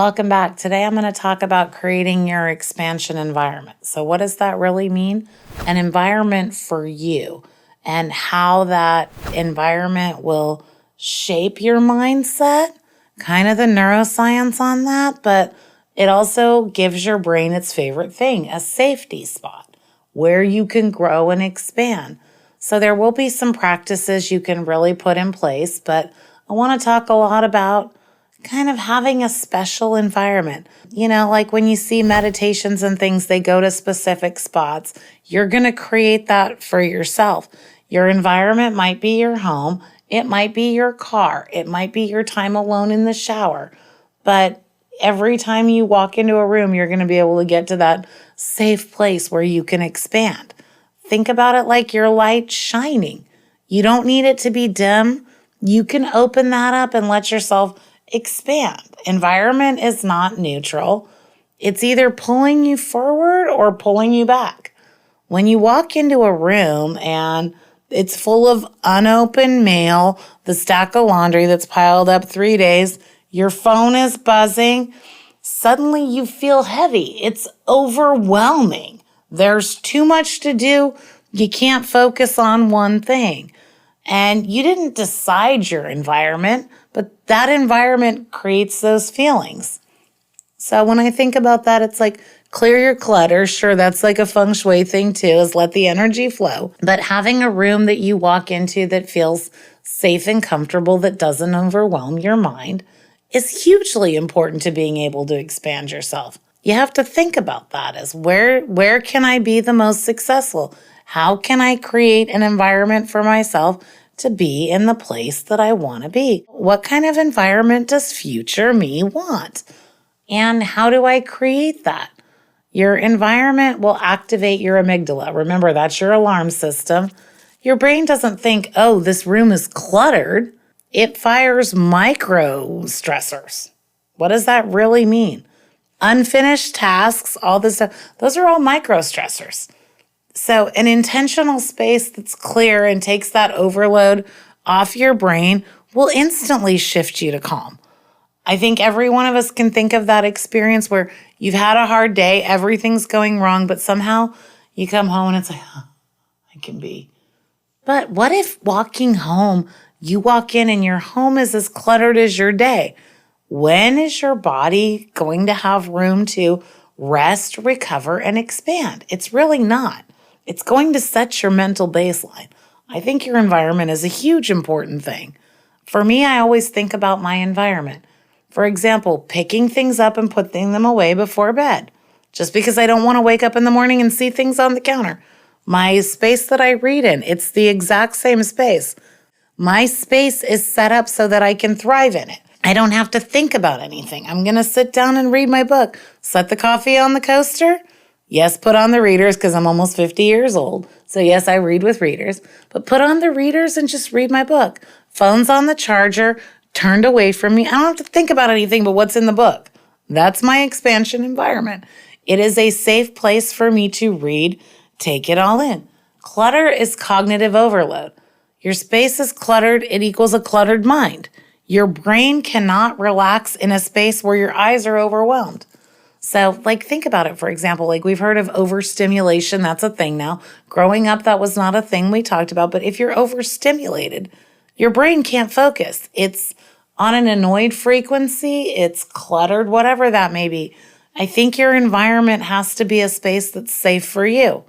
Welcome back. Today I'm going to talk about creating your expansion environment. So what does that really mean? An environment for you and how that environment will shape your mindset, kind of the neuroscience on that, but it also gives your brain its favorite thing, a safety spot where you can grow and expand. So there will be some practices you can really put in place, but I want to talk a lot about kind of having a special environment. You know, like when you see meditations and things, they go to specific spots. You're going to create that for yourself. Your environment might be your home. It might be your car. It might be your time alone in the shower. But every time you walk into a room, you're going to be able to get to that safe place where you can expand. Think about it like your light shining. You don't need it to be dim. You can open that up and let yourself expand. Environment is not neutral. It's either pulling you forward or pulling you back. When you walk into a room and it's full of unopened mail, the stack of laundry that's piled up 3 days, your phone is buzzing, suddenly you feel heavy. It's overwhelming. There's too much to do. You can't focus on one thing. And you didn't decide your environment, but that environment creates those feelings. So when I think about that, it's like clear your clutter. Sure, that's like a feng shui thing too, is let the energy flow. But having a room that you walk into that feels safe and comfortable, that doesn't overwhelm your mind, is hugely important to being able to expand yourself. You have to think about that as where can I be the most successful? How can I create an environment for myself to be in the place that I want to be? What kind of environment does future me want? And how do I create that? Your environment will activate your amygdala. Remember, that's your alarm system. Your brain doesn't think, oh, this room is cluttered. It fires micro stressors. What does that really mean? Unfinished tasks, all this stuff, those are all micro stressors. So an intentional space that's clear and takes that overload off your brain will instantly shift you to calm. I think every one of us can think of that experience where you've had a hard day, everything's going wrong, but somehow you come home and it's like, I can be. But what if walking home, you walk in and your home is as cluttered as your day? When is your body going to have room to rest, recover, and expand? It's really not. It's going to set your mental baseline. I think your environment is a huge important thing. For me, I always think about my environment. For example, picking things up and putting them away before bed. Just because I don't want to wake up in the morning and see things on the counter. My space that I read in, it's the exact same space. My space is set up so that I can thrive in it. I don't have to think about anything. I'm going to sit down and read my book. Set the coffee on the coaster. Yes, put on the readers because I'm almost 50 years old. So yes, I read with readers. But put on the readers and just read my book. Phone's on the charger, turned away from me. I don't have to think about anything but what's in the book. That's my expansion environment. It is a safe place for me to read, take it all in. Clutter is cognitive overload. Your space is cluttered, it equals a cluttered mind. Your brain cannot relax in a space where your eyes are overwhelmed. So, think about it, for example, we've heard of overstimulation. That's a thing now. Growing up, that was not a thing we talked about. But if you're overstimulated, your brain can't focus. It's on an annoyed frequency. It's cluttered, whatever that may be. I think your environment has to be a space that's safe for you.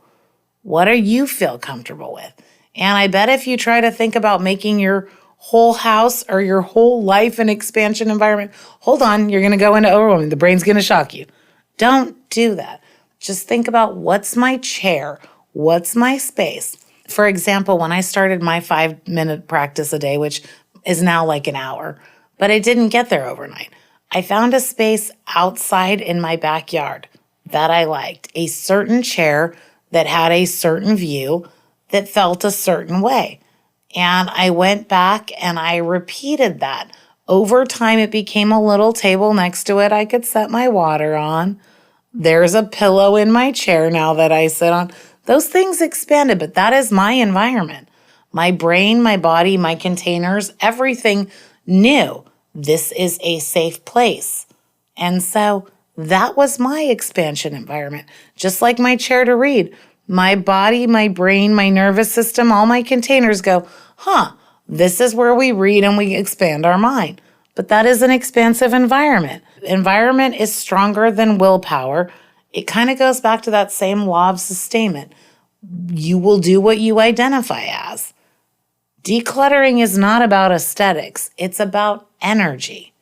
What do you feel comfortable with? And I bet if you try to think about making your whole house or your whole life an expansion environment, hold on, you're going to go into overwhelming. The brain's going to shock you. Don't do that. Just think about what's my chair? What's my space? For example, when I started my 5-minute practice a day, which is now like an hour, but I didn't get there overnight. I found a space outside in my backyard that I liked, a certain chair that had a certain view that felt a certain way. And I went back and I repeated that. Over time, it became a little table next to it I could set my water on. There's a pillow in my chair now that I sit on. Those things expanded, but that is my environment. My brain, my body, my containers, everything knew this is a safe place. And so that was my expansion environment. Just like my chair to read, my body, my brain, my nervous system, all my containers go, this is where we read and we expand our mind. But that is an expansive environment. Environment is stronger than willpower. It kind of goes back to that same law of sustainment. You will do what you identify as. Decluttering is not about aesthetics. It's about energy.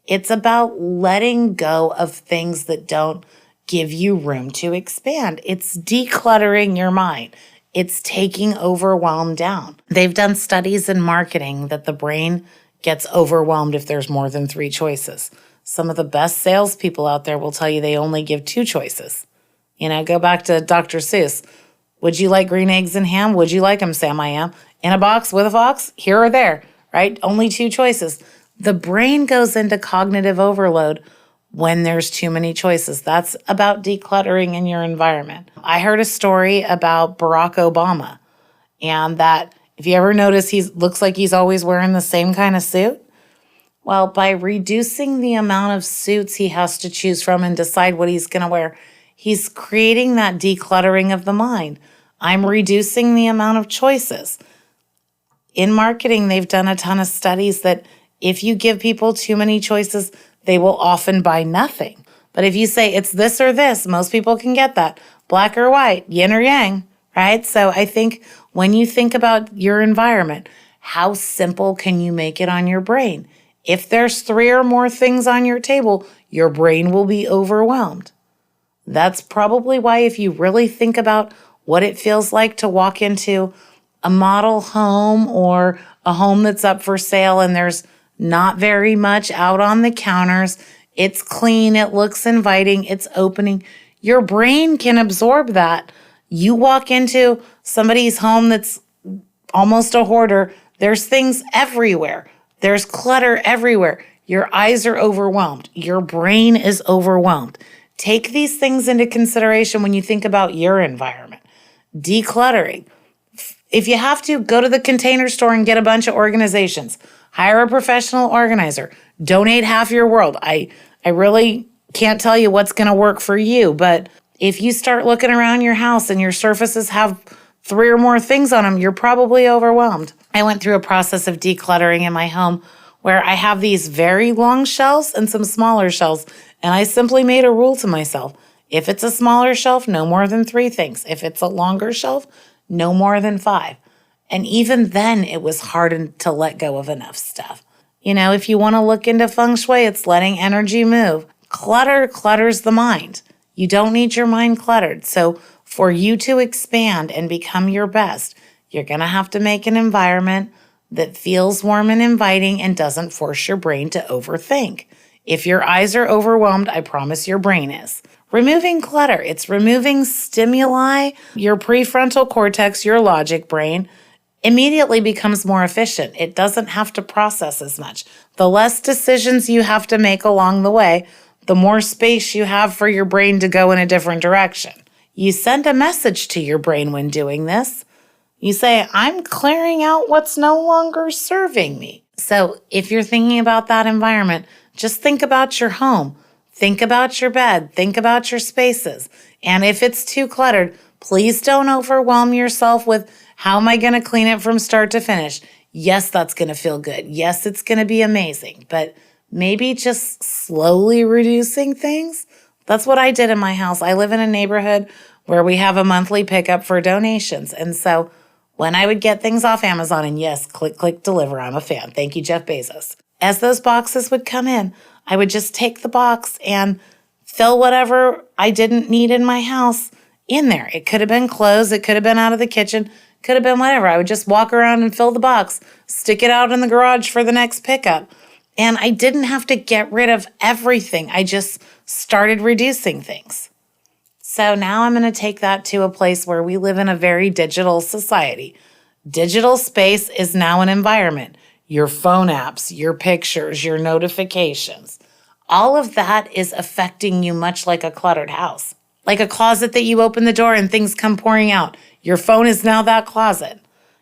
It's about letting go of things that don't give you room to expand. It's decluttering your mind. It's taking overwhelm down. They've done studies in marketing that the brain gets overwhelmed if there's more than 3 choices. Some of the best salespeople out there will tell you they only give 2 choices. Go back to Dr. Seuss. Would you like green eggs and ham? Would you like them, Sam? I am. In a box with a fox? Here or there, right? Only 2 choices. The brain goes into cognitive overload when there's too many choices. That's about decluttering in your environment. I heard a story about Barack Obama, and that if you ever notice, he looks like he's always wearing the same kind of suit. Well, by reducing the amount of suits he has to choose from and decide what he's going to wear, he's creating that decluttering of the mind. I'm reducing the amount of choices. In marketing, they've done a ton of studies that if you give people too many choices, they will often buy nothing. But if you say it's this or this, most people can get that. Black or white, yin or yang, right? So I think when you think about your environment, how simple can you make it on your brain? If there's 3 or more things on your table, your brain will be overwhelmed. That's probably why if you really think about what it feels like to walk into a model home or a home that's up for sale and there's not very much out on the counters, it's clean, it looks inviting, it's opening. Your brain can absorb that. You walk into somebody's home that's almost a hoarder, there's things everywhere. There's clutter everywhere. Your eyes are overwhelmed. Your brain is overwhelmed. Take these things into consideration when you think about your environment. Decluttering. If you have to, go to the Container Store and get a bunch of organizations. Hire a professional organizer. Donate half your world. I really can't tell you what's going to work for you, but if you start looking around your house and your surfaces have 3 or more things on them, you're probably overwhelmed. I went through a process of decluttering in my home where I have these very long shelves and some smaller shelves, and I simply made a rule to myself. If it's a smaller shelf, no more than 3 things. If it's a longer shelf, no more than 5. And even then, it was hard to let go of enough stuff. If you want to look into feng shui, it's letting energy move. Clutter clutters the mind. You don't need your mind cluttered. So for you to expand and become your best, you're going to have to make an environment that feels warm and inviting and doesn't force your brain to overthink. If your eyes are overwhelmed, I promise your brain is. Removing clutter, it's removing stimuli. Your prefrontal cortex, your logic brain, immediately becomes more efficient. It doesn't have to process as much. The less decisions you have to make along the way, the more space you have for your brain to go in a different direction. You send a message to your brain when doing this. You say, I'm clearing out what's no longer serving me. So if you're thinking about that environment, just think about your home. Think about your bed. Think about your spaces. And if it's too cluttered, please don't overwhelm yourself with, how am I going to clean it from start to finish? Yes, that's going to feel good. Yes, it's going to be amazing. But maybe just slowly reducing things. That's what I did in my house. I live in a neighborhood where we have a monthly pickup for donations. And so when I would get things off Amazon, and yes, click, click, deliver, I'm a fan. Thank you, Jeff Bezos. As those boxes would come in, I would just take the box and fill whatever I didn't need in my house in there. It could have been clothes. It could have been out of the kitchen. Could have been whatever. I would just walk around and fill the box, stick it out in the garage for the next pickup. And I didn't have to get rid of everything. I just started reducing things. So now I'm going to take that to a place where we live in a very digital society. Digital space is now an environment. Your phone apps, your pictures, your notifications. All of that is affecting you much like a cluttered house. Like a closet that you open the door and things come pouring out. Your phone is now that closet.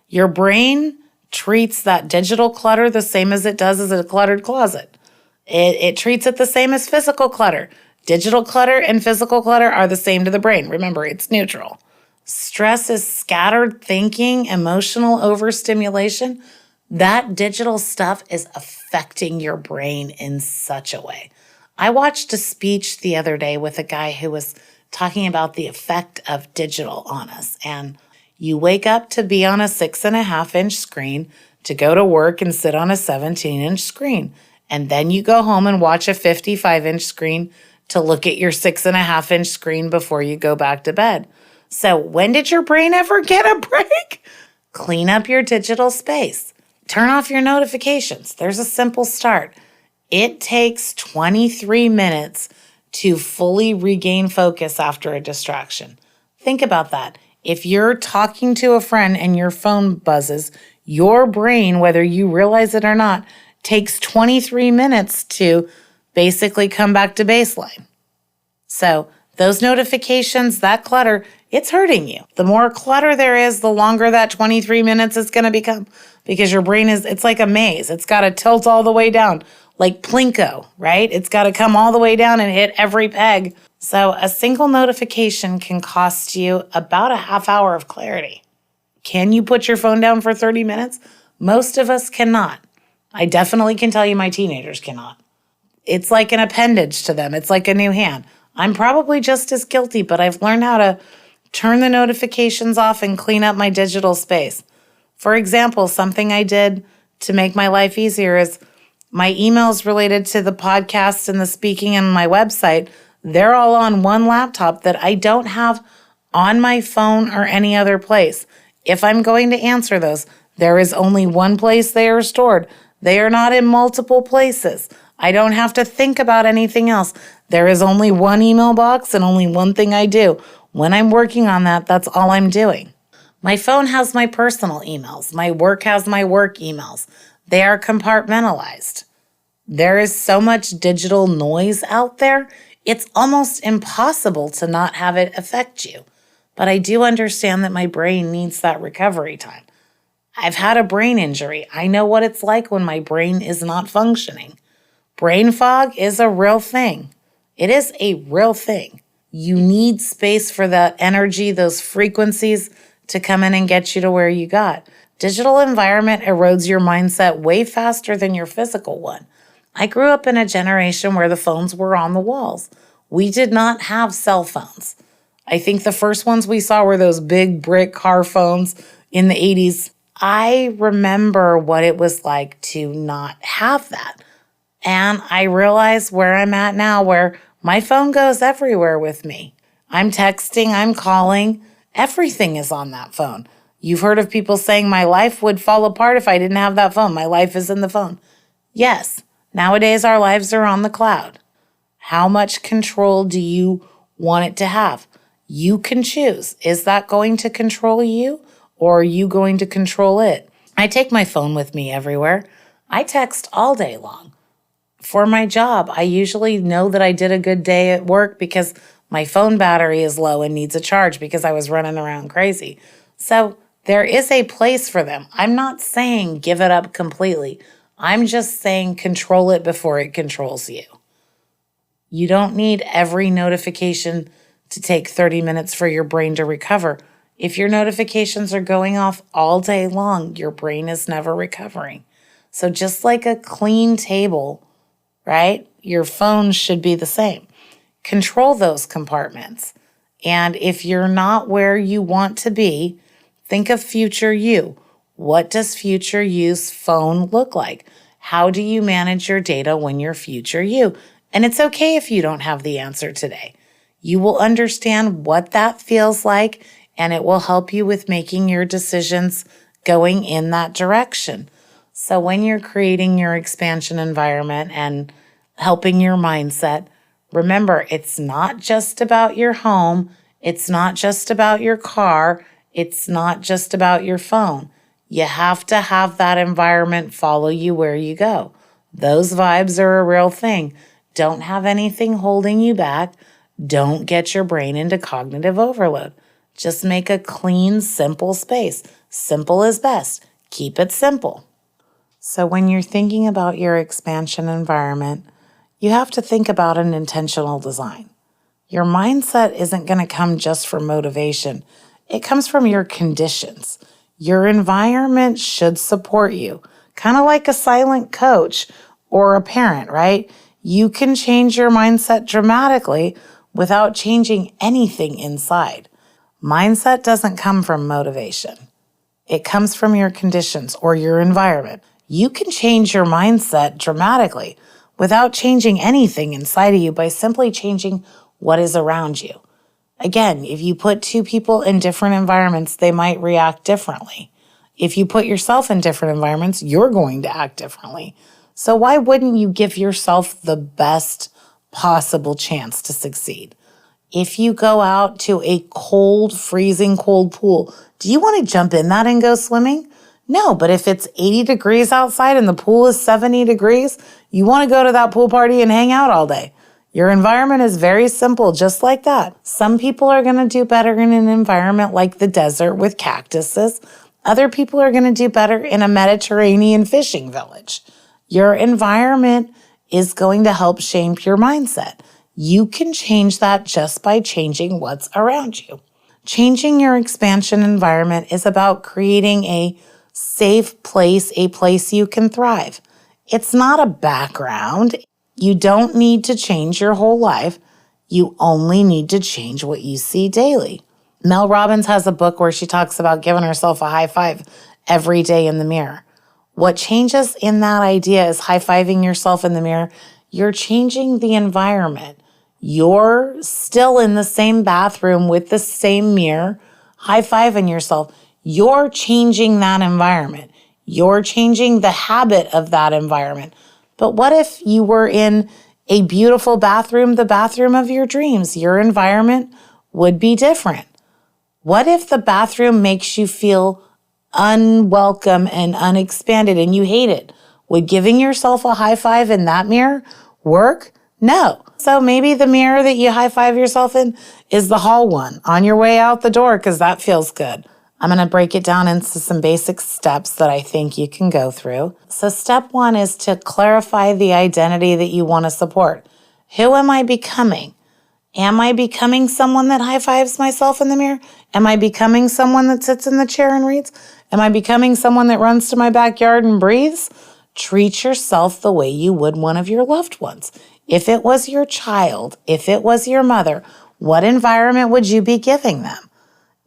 Your brain treats that digital clutter the same as it does as a cluttered closet. It treats it the same as physical clutter. Digital clutter and physical clutter are the same to the brain. Remember, it's neutral. Stress is scattered thinking, emotional overstimulation. That digital stuff is affecting your brain in such a way. I watched a speech the other day with a guy who was talking about the effect of digital on us. And you wake up to be on a 6.5-inch screen, to go to work and sit on a 17-inch screen. And then you go home and watch a 55-inch screen to look at your 6.5-inch screen before you go back to bed. So when did your brain ever get a break? Clean up your digital space. Turn off your notifications. There's a simple start. It takes 23 minutes to fully regain focus after a distraction. Think about that. If you're talking to a friend and your phone buzzes, your brain, whether you realize it or not, takes 23 minutes to basically come back to baseline. So those notifications, that clutter, it's hurting you. The more clutter there is, the longer that 23 minutes is going to become, because your brain it's like a maze. It's got to tilt all the way down, like Plinko, right? It's got to come all the way down and hit every peg. So a single notification can cost you about a half hour of clarity. Can you put your phone down for 30 minutes? Most of us cannot. I definitely can tell you my teenagers cannot. It's like an appendage to them. It's like a new hand. I'm probably just as guilty, but I've learned how to turn the notifications off and clean up my digital space. For example, something I did to make my life easier is my emails related to the podcast and the speaking and my website, they're all on one laptop that I don't have on my phone or any other place. If I'm going to answer those, there is only one place they are stored. They are not in multiple places. I don't have to think about anything else. There is only one email box and only one thing I do. When I'm working on that, that's all I'm doing. My phone has my personal emails. My work has my work emails. They are compartmentalized. There is so much digital noise out there, it's almost impossible to not have it affect you. But I do understand that my brain needs that recovery time. I've had a brain injury. I know what it's like when my brain is not functioning. Brain fog is a real thing. It is a real thing. You need space for that energy, those frequencies to come in and get you to where you got. Digital environment erodes your mindset way faster than your physical one. I grew up in a generation where the phones were on the walls. We did not have cell phones. I think the first ones we saw were those big brick car phones in the 80s. I remember what it was like to not have that. And I realize where I'm at now, where my phone goes everywhere with me. I'm texting, I'm calling, everything is on that phone. You've heard of people saying my life would fall apart if I didn't have that phone. My life is in the phone. Yes, nowadays our lives are on the cloud. How much control do you want it to have? You can choose. Is that going to control you, or are you going to control it? I take my phone with me everywhere. I text all day long. For my job, I usually know that I did a good day at work because my phone battery is low and needs a charge because I was running around crazy. So there is a place for them. I'm not saying give it up completely. I'm just saying control it before it controls you. You don't need every notification to take 30 minutes for your brain to recover. If your notifications are going off all day long, your brain is never recovering. So just like a clean table, right? Your phone should be the same. Control those compartments. And if you're not where you want to be, think of future you. What does future you's phone look like? How do you manage your data when you're future you? And it's okay if you don't have the answer today. You will understand what that feels like, and it will help you with making your decisions going in that direction. So when you're creating your expansion environment and helping your mindset, remember, it's not just about your home. It's not just about your car. It's not just about your phone. You have to have that environment follow you where you go. Those vibes are a real thing. Don't have anything holding you back. Don't get your brain into cognitive overload. Just make a clean, simple space. Simple is best. Keep it simple. So when you're thinking about your expansion environment, you have to think about an intentional design. Your mindset isn't going to come just from motivation. It comes from your conditions. Your environment should support you, kind of like a silent coach or a parent, right? You can change your mindset dramatically without changing anything inside. Mindset doesn't come from motivation. It comes from your conditions or your environment. You can change your mindset dramatically without changing anything inside of you by simply changing what is around you. Again, if you put two people in different environments, they might react differently. If you put yourself in different environments, you're going to act differently. So why wouldn't you give yourself the best possible chance to succeed? If you go out to a cold, freezing cold pool, do you want to jump in that and go swimming? No, but if it's 80 degrees outside and the pool is 70 degrees, you want to go to that pool party and hang out all day. Your environment is very simple, just like that. Some people are going to do better in an environment like the desert with cactuses. Other people are going to do better in a Mediterranean fishing village. Your environment is going to help shape your mindset. You can change that just by changing what's around you. Changing your expansion environment is about creating a safe place, a place you can thrive. It's not a background. You don't need to change your whole life. You only need to change what you see daily. Mel Robbins has a book where she talks about giving herself a high five every day in the mirror. What changes in that idea is high-fiving yourself in the mirror. You're changing the environment. You're still in the same bathroom with the same mirror, high-fiving yourself. You're changing that environment. You're changing the habit of that environment. But what if you were in a beautiful bathroom, the bathroom of your dreams? Your environment would be different. What if the bathroom makes you feel unwelcome and unexpanded and you hate it? Would giving yourself a high five in that mirror work? No. So maybe the mirror that you high five yourself in is the hall one on your way out the door because that feels good. I'm going to break it down into some basic steps that I think you can go through. So step one is to clarify the identity that you want to support. Who am I becoming? Am I becoming someone that high fives myself in the mirror? Am I becoming someone that sits in the chair and reads? Am I becoming someone that runs to my backyard and breathes? Treat yourself the way you would one of your loved ones. If it was your child, if it was your mother, what environment would you be giving them?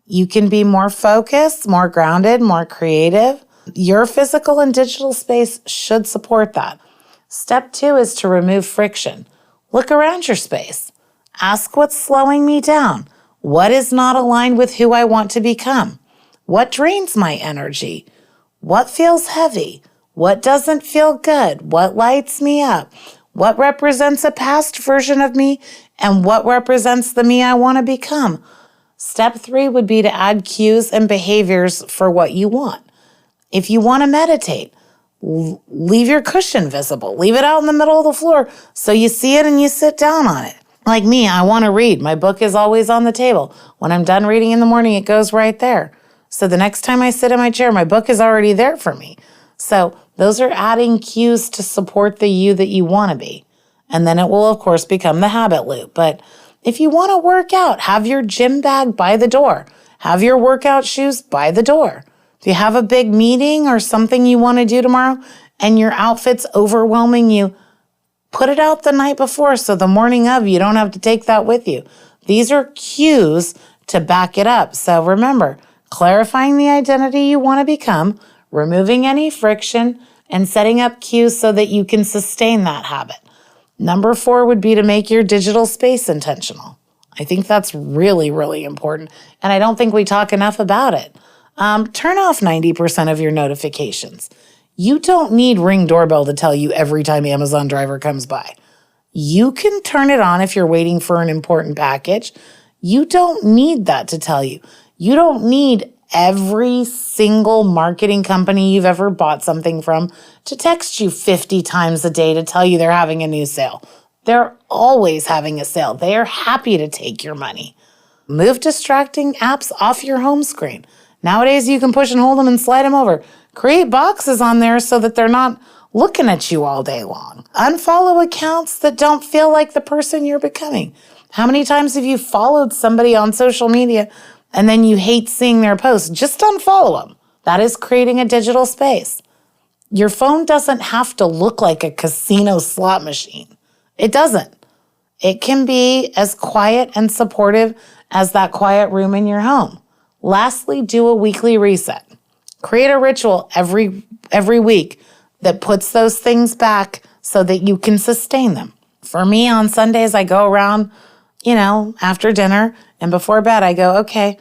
You can be more focused, more grounded, more creative. Your physical and digital space should support that. Step two is to remove friction. Look around your space. Ask what's slowing me down. What is not aligned with who I want to become? What drains my energy? What feels heavy? What doesn't feel good? What lights me up? What represents a past version of me? And what represents the me I want to become? Step three would be to add cues and behaviors for what you want. If you want to meditate, leave your cushion visible. Leave it out in the middle of the floor so you see it and you sit down on it. Like me, I want to read. My book is always on the table. When I'm done reading in the morning, it goes right there. So the next time I sit in my chair, my book is already there for me. So those are adding cues to support the you that you want to be. And then it will, of course, become the habit loop. But if you want to work out, have your gym bag by the door. Have your workout shoes by the door. If you have a big meeting or something you want to do tomorrow and your outfit's overwhelming you, put it out the night before so the morning of you don't have to take that with you. These are cues to back it up. So remember, clarifying the identity you want to become, removing any friction, and setting up cues so that you can sustain that habit. Number 4 would be to make your digital space intentional. I think that's really, really important, and I don't think we talk enough about it. Turn off 90% of your notifications. You don't need Ring doorbell to tell you every time Amazon driver comes by. You can turn it on if you're waiting for an important package. You don't need that to tell you. You don't need every single marketing company you've ever bought something from to text you 50 times a day to tell you they're having a new sale. They're always having a sale. They are happy to take your money. Move distracting apps off your home screen. Nowadays, you can push and hold them and slide them over. Create boxes on there so that they're not looking at you all day long. Unfollow accounts that don't feel like the person you're becoming. How many times have you followed somebody on social media and then you hate seeing their posts? Just unfollow them. That is creating a digital space. Your phone doesn't have to look like a casino slot machine. It doesn't. It can be as quiet and supportive as that quiet room in your home. Lastly, do a weekly reset. Create a ritual every week that puts those things back so that you can sustain them. For me, on Sundays, I go around, after dinner and before bed, I go, okay,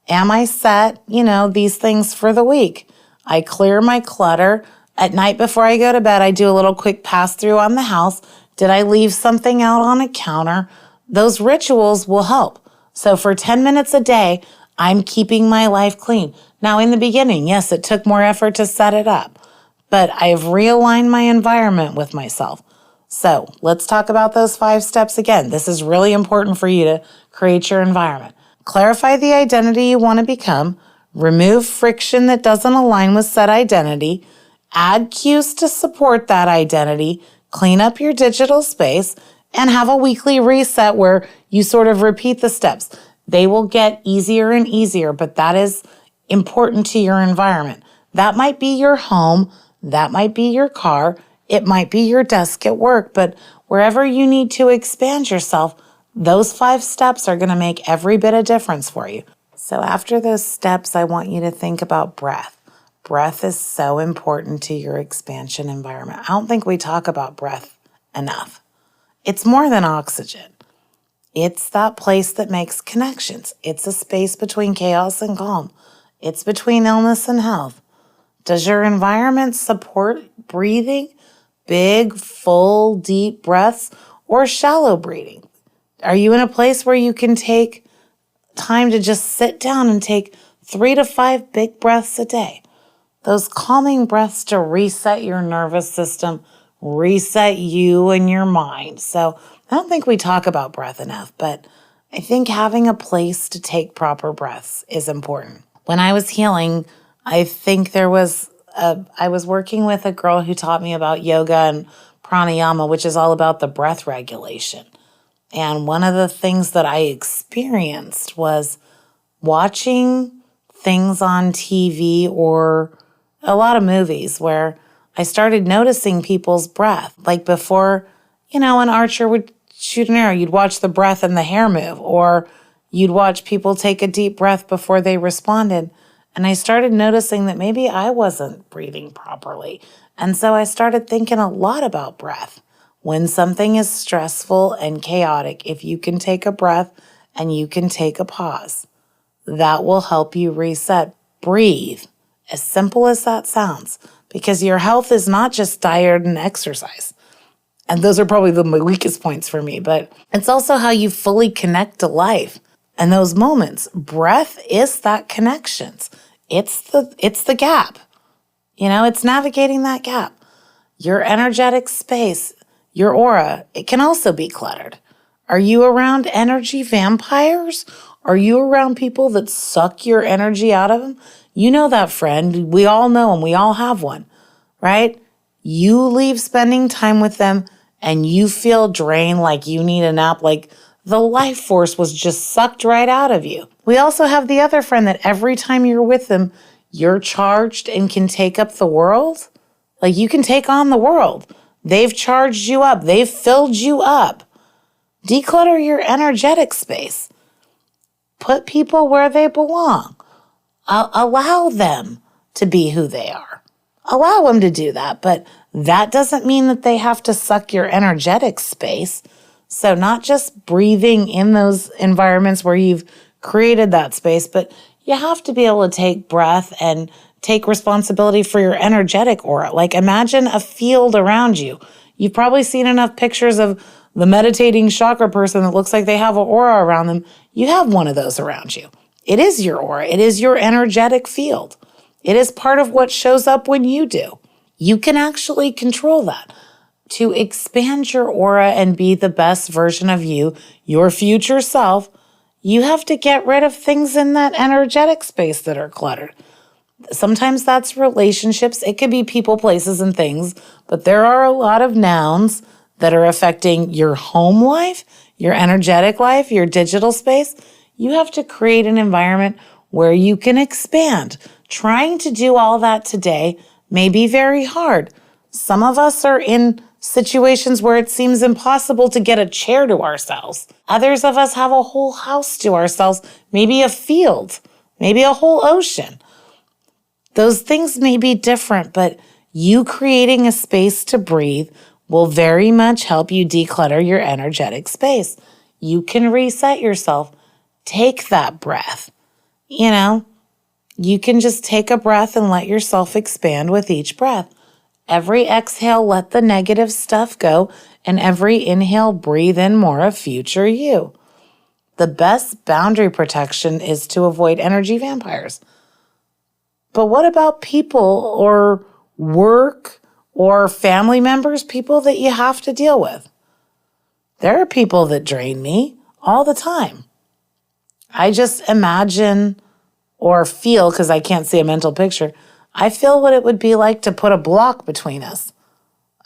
am I set, these things for the week? I clear my clutter. At night before I go to bed, I do a little quick pass through on the house. Did I leave something out on a counter? Those rituals will help. So for 10 minutes a day, I'm keeping my life clean. Now, in the beginning, yes, it took more effort to set it up, but I've realigned my environment with myself. So let's talk about those 5 steps again. This is really important for you to create your environment. Clarify the identity you want to become. Remove friction that doesn't align with said identity. Add cues to support that identity. Clean up your digital space and have a weekly reset where you sort of repeat the steps. They will get easier and easier, but that is important to your environment. That might be your home. That might be your car. It might be your desk at work, but wherever you need to expand yourself, those 5 steps are going to make every bit of difference for you. So after those steps, I want you to think about breath. Breath is so important to your expansion environment. I don't think we talk about breath enough. It's more than oxygen. It's that place that makes connections. It's a space between chaos and calm. It's between illness and health. Does your environment support breathing? Big, full, deep breaths or shallow breathing? Are you in a place where you can take time to just sit down and take 3 to 5 big breaths a day? Those calming breaths to reset your nervous system, reset you and your mind. So I don't think we talk about breath enough, but I think having a place to take proper breaths is important. When I was healing, I think I was working with a girl who taught me about yoga and pranayama, which is all about the breath regulation. And one of the things that I experienced was watching things on TV or a lot of movies where I started noticing people's breath. Like before, an archer would shoot an arrow, you'd watch the breath and the hair move, or you'd watch people take a deep breath before they responded. And I started noticing that maybe I wasn't breathing properly. And so I started thinking a lot about breath. When something is stressful and chaotic, if you can take a breath and you can take a pause, that will help you reset. Breathe, as simple as that sounds, because your health is not just diet and exercise. And those are probably the weakest points for me, but it's also how you fully connect to life. And those moments, breath is that connections. It's the gap. It's navigating that gap. Your energetic space, your aura, it can also be cluttered. Are you around energy vampires? Are you around people that suck your energy out of them? You know that friend. We all know them. We all have one, right? You leave spending time with them and you feel drained, like you need a nap, like the life force was just sucked right out of you. We also have the other friend that every time you're with them, you're charged and can take up the world. Like you can take on the world. They've charged you up. They've filled you up. Declutter your energetic space. Put people where they belong. Allow them to be who they are. Allow them to do that, but that doesn't mean that they have to suck your energetic space. So not just breathing in those environments where you've created that space, but you have to be able to take breath and take responsibility for your energetic aura. Like imagine a field around you. You've probably seen enough pictures of the meditating chakra person that looks like they have an aura around them. You have one of those around you. It is your aura. It is your energetic field. It is part of what shows up when you do. You can actually control that. To expand your aura and be the best version of you, your future self, you have to get rid of things in that energetic space that are cluttered. Sometimes that's relationships. It could be people, places, and things, but there are a lot of nouns that are affecting your home life, your energetic life, your digital space. You have to create an environment where you can expand. Trying to do all that today may be very hard. Some of us are in situations where it seems impossible to get a chair to ourselves. Others of us have a whole house to ourselves, maybe a field, maybe a whole ocean. Those things may be different, but you creating a space to breathe will very much help you declutter your energetic space. You can reset yourself. Take that breath. You can just take a breath and let yourself expand with each breath. Every exhale, let the negative stuff go, and every inhale, breathe in more of future you. The best boundary protection is to avoid energy vampires. But what about people or work or family members, people that you have to deal with? There are people that drain me all the time. I just imagine or feel, because I can't see a mental picture, I feel what it would be like to put a block between us.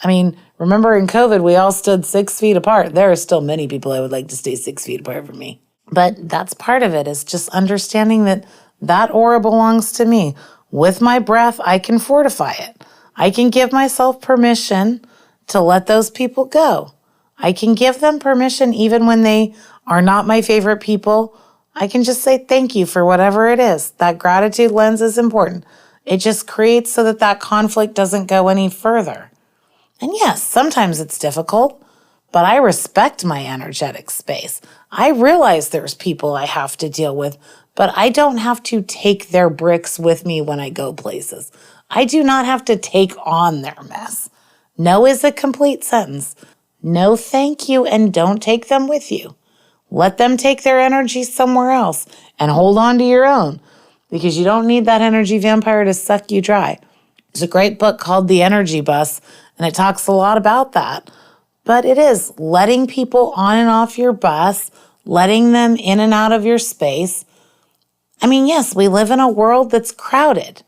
I mean, remember in COVID, we all stood 6 feet apart. There are still many people I would like to stay 6 feet apart from me. But that's part of it, is just understanding that that aura belongs to me. With my breath, I can fortify it. I can give myself permission to let those people go. I can give them permission even when they are not my favorite people. I can just say thank you for whatever it is. That gratitude lens is important. It just creates so that that conflict doesn't go any further. And yes, sometimes it's difficult, but I respect my energetic space. I realize there's people I have to deal with, but I don't have to take their bricks with me when I go places. I do not have to take on their mess. No is a complete sentence. No, thank you, and don't take them with you. Let them take their energy somewhere else and hold on to your own, because you don't need that energy vampire to suck you dry. There's a great book called The Energy Bus, and it talks a lot about that. But it is letting people on and off your bus, letting them in and out of your space. I mean, yes, we live in a world that's crowded.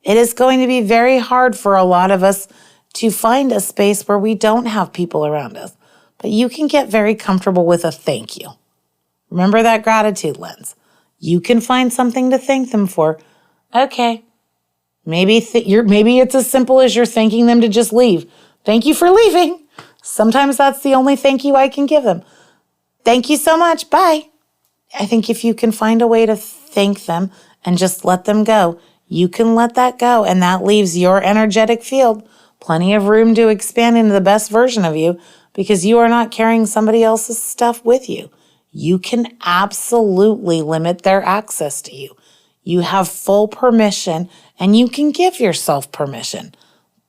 It is going to be very hard for a lot of us to find a space where we don't have people around us. But you can get very comfortable with a thank you. Remember that gratitude lens. You can find something to thank them for. Okay, maybe it's as simple as you're thanking them to just leave. Thank you for leaving. Sometimes that's the only thank you I can give them. Thank you so much. Bye. I think if you can find a way to thank them and just let them go, you can let that go, and that leaves your energetic field plenty of room to expand into the best version of you, because you are not carrying somebody else's stuff with you. You can absolutely limit their access to you. You have full permission, and you can give yourself permission.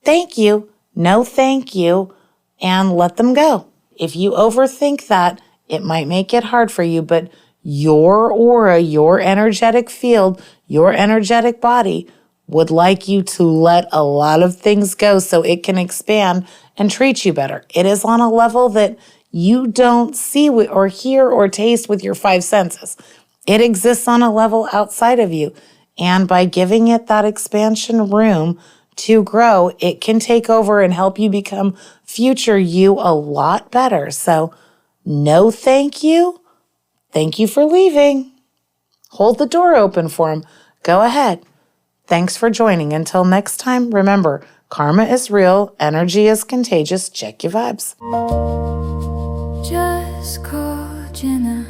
Thank you, no thank you, and let them go. If you overthink that, it might make it hard for you, but your aura, your energetic field, your energetic body would like you to let a lot of things go so it can expand and treat you better. It is on a level that you don't see or hear or taste with your 5 senses. It exists on a level outside of you. And by giving it that expansion room to grow, it can take over and help you become future you a lot better. So no thank you. Thank you for leaving. Hold the door open for them. Go ahead. Thanks for joining. Until next time, remember, karma is real, energy is contagious. Check your vibes. Just call Jenna.